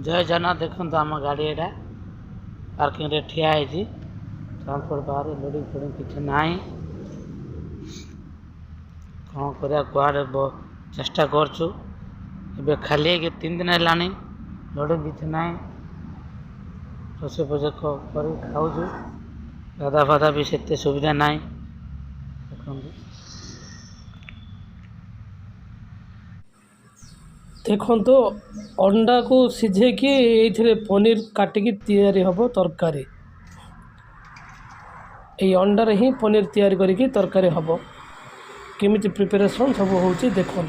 जय जगन्नाथ। देखो आम गाड़ी एटा पार्किंग रे ठिया है। ट्रांसपोर्ट बाहर लोडिंग फोडिंग किसी ना कौन कर कुआड़े चेष्टा करचु खाली 3 दिन है लोडिंग किसी ना रोसे पोसे कर खाऊ गाधा फाधा भी से सुविधा ना देखो तो अंडा को सीझे कि ये पनीर काटिकी तैयारी हम तरकारी ये अंडार ही पनीर तैयारी करिकी तरकारी हम केमिति प्रिपरेशन सब होची देखो।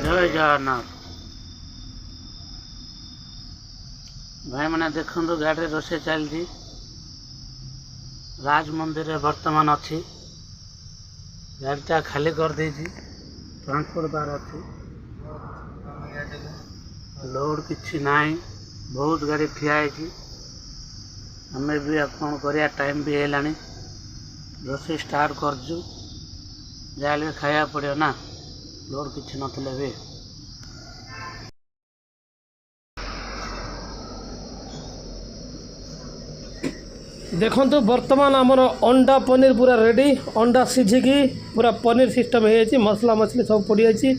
जय जगन्नाथ। भाई मैंने देखो गाड़ी रोसे चलती राज मंदिर रे वर्तमान अच्छी गाड़ीटा खाली कर दी ट्रांसपोर्ट बार अच्छी लोड किसी ना बहुत गाड़ी ठिया आम भी कौन कर टाइम भी है रोसे स्टार्ट करजु जाए खाया पड़ो ना लोड किसी नथिले भी। देखो तो बर्तमान आमर अंडा पनीर पूरा रेडी अंडा सीझिकी पूरा पनीर सिस्टम है मसला मछली सब पड़ जाए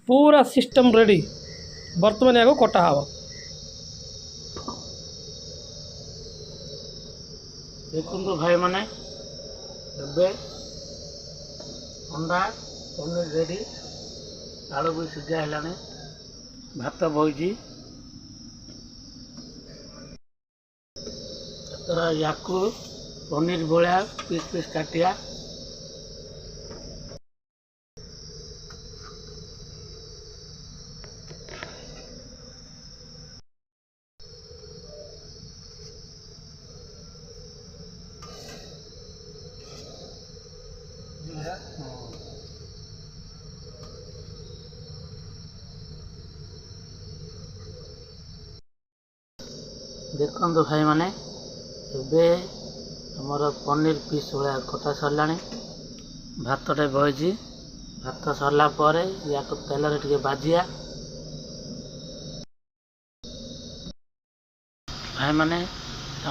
पूरा सिस्टम रेडी बर्तमान या कटा हवा। देखो भाई मैंने अंडा पनीर रेडी आलू भी सीझा है भात बही या पनीर भाया पीस पीस काटिया देखो भाई मैंने आमर पनीर पीस भाया कटा सरला भातटे बही भात सरला या तेल टे बाजिया भाई मैंने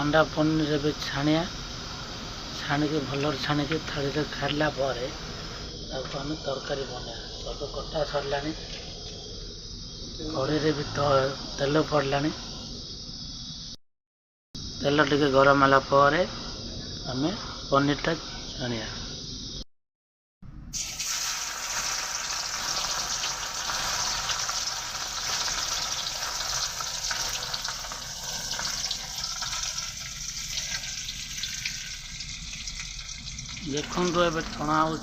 अंडा पनीर भी छाणिया छाणिकी भल छाणिकी थाली खाला आम तरकारी बना सब कटा सरला कड़े भी तेल पड़ला तेल टे गरम है आम पनीरटा छाणिया। देखो ए छणा हो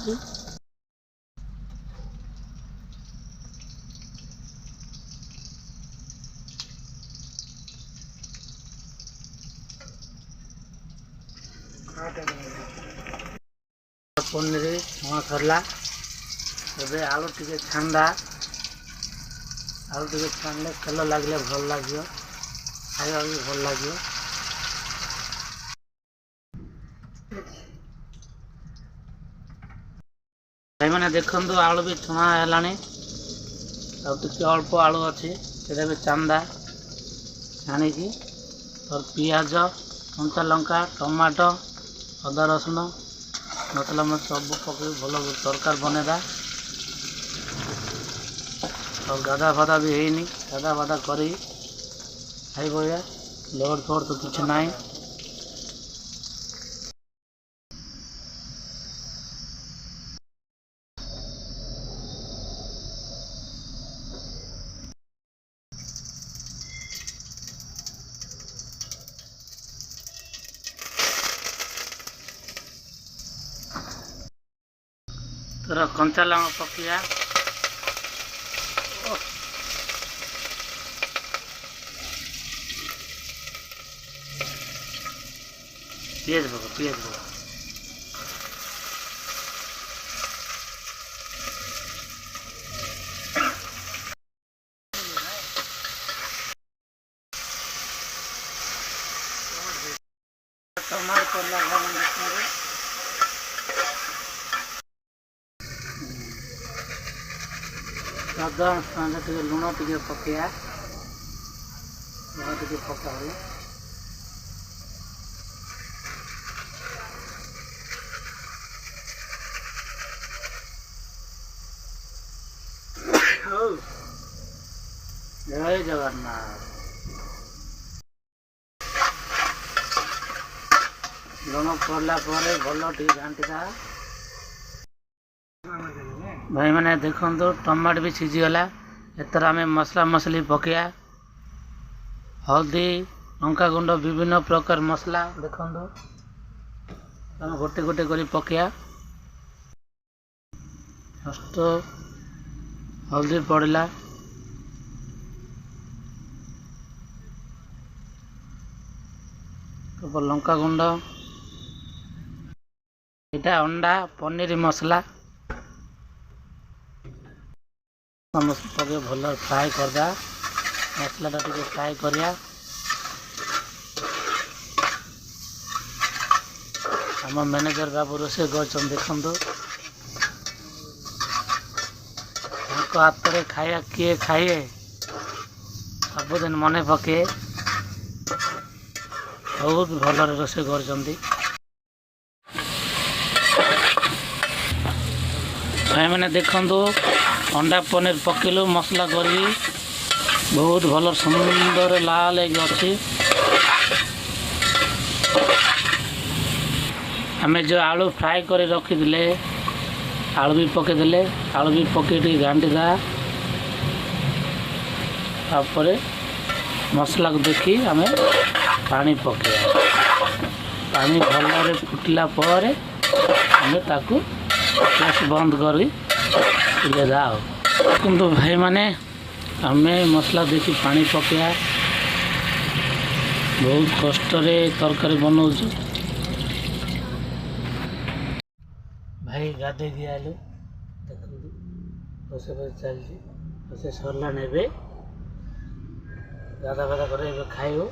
ପନିର ଛଣା ସରିଲା। ଏବେ ଆଳୁ ଟିକେ ଛାଣ୍ଡା, ଆଳୁ ଟିକେ ଛାଣିଲେ ତେଲ ଲାଗିଲେ ଭଲ ଲାଗିବ, ଖାଇବାକୁ ବି ଭଲ ଲାଗିବ। ଭାଇମାନେ ଦେଖନ୍ତୁ ଆଳୁ ବି ଛଣା ହେଲାଣି। ଆଉ ଟିକେ ଅଳ୍ପ ଆଳୁ ଅଛି, ସେଇଟା ବି ଚାନ୍ଦା ଛାଣିକି ପିଆଜ, କଞ୍ଚା ଲଙ୍କା, ଟମାଟୋ, ଅଦା ରସୁଣ, ମସଲା ସବୁ ପକାଇ ଭଲ ତରକାରୀ ବନେଇବା। ଆଉ ଗାଧା ଫାଧା ବି ହେଇନି, ଗାଧା ଫାଧା କରି ଖାଇବ। ଲୋଡ଼ ଫୋଡ଼ ତ କିଛି ନାହିଁ। ତୋର କଞ୍ଚା ଲଙ୍କା ପକେଇବା। ପିଆଜ ପକା, ପିଆଜ ପକା। ଟମାଟୋ ପଡ଼ିଲା ସ୍ୱାଦ ଅନୁସାରେ ଟିକେ ଲୁଣ ଟିକେ ପକେଇବା। ଲୁଣ ଟିକେ ପକା ହବ। ଜୟ ଜଗନ୍ନାଥ। ଲୁଣ ପଡ଼ିଲା ପରେ ଭଲ ଟିକେ ଘାଣ୍ଟିବା। ଭାଇମାନେ ଦେଖନ୍ତୁ ଟମାଟୋ ବି ସିଝିଗଲା। ଏଥର ଆମେ ମସଲା ମସଲି ପକାଇବା। ହଳଦୀ, ଲଙ୍କାଗୁଣ୍ଡ, ବିଭିନ୍ନ ପ୍ରକାର ମସଲା ଦେଖନ୍ତୁ ଆମେ ଗୋଟେ ଗୋଟେ କରି ପକାଇବା। ଫାଷ୍ଟ ହଳଦୀ ପଡ଼ିଲା, ତାପରେ ଲଙ୍କାଗୁଣ୍ଡ, ଏଇଟା ଅଣ୍ଡା ପନିର ମସଲା ପକାଇ ଭଲ ଫ୍ରାଏ କରିଦେବା। ମସଲାଟା ଟିକେ ଫ୍ରାଏ କରିବା। ଆମ ମ୍ୟାନେଜର ବାବୁ ରୋଷେଇ କରୁଛନ୍ତି ଦେଖନ୍ତୁ। ତାଙ୍କ ହାତରେ ଖାଇବା କିଏ ଖାଇବେ ସବୁଦିନ ମନେ ପକାଏ। ବହୁତ ଭଲରେ ରୋଷେଇ କରୁଛନ୍ତି। ଭାଇମାନେ ଦେଖନ୍ତୁ ଅଣ୍ଡା ପନିର ପକେଇଲୁ ମସଲା କରି, ବହୁତ ଭଲ ସୁନ୍ଦର ଲାଲ ହେଇକି ଅଛି। ଆମେ ଯେଉଁ ଆଳୁ ଫ୍ରାଏ କରି ରଖିଥିଲେ, ଆଳୁ ବି ପକେଇଦେଲେ। ଆଳୁ ବି ପକେଇ ଟିକେ ଘାଣ୍ଟିଦେବା। ତାପରେ ମସଲାକୁ ଦେଖି ଆମେ ପାଣି ପକାଇବା। ପାଣି ଭଲରେ ଫୁଟିଲା ପରେ ଆମେ ତାକୁ ଗ୍ୟାସ୍ ବନ୍ଦ କରି ଦେବା। ଆଉ କିନ୍ତୁ ଭାଇମାନେ ଆମେ ମସଲା ଦେଖି ପାଣି ପକାଇବା। ବହୁତ କଷ୍ଟରେ ତରକାରୀ ବନାଉଛୁ। ଭାଇ ଗାଧୋଇ ଦିଆହେଲୁ ଦେଖନ୍ତୁ ରୋଷେଇ ଚାଲିଛି। ରୋଷେଇ ସରିଲାଣି। ଏବେ ଗାଧା ଫାଧା କରି ଏବେ ଖାଇବୁ।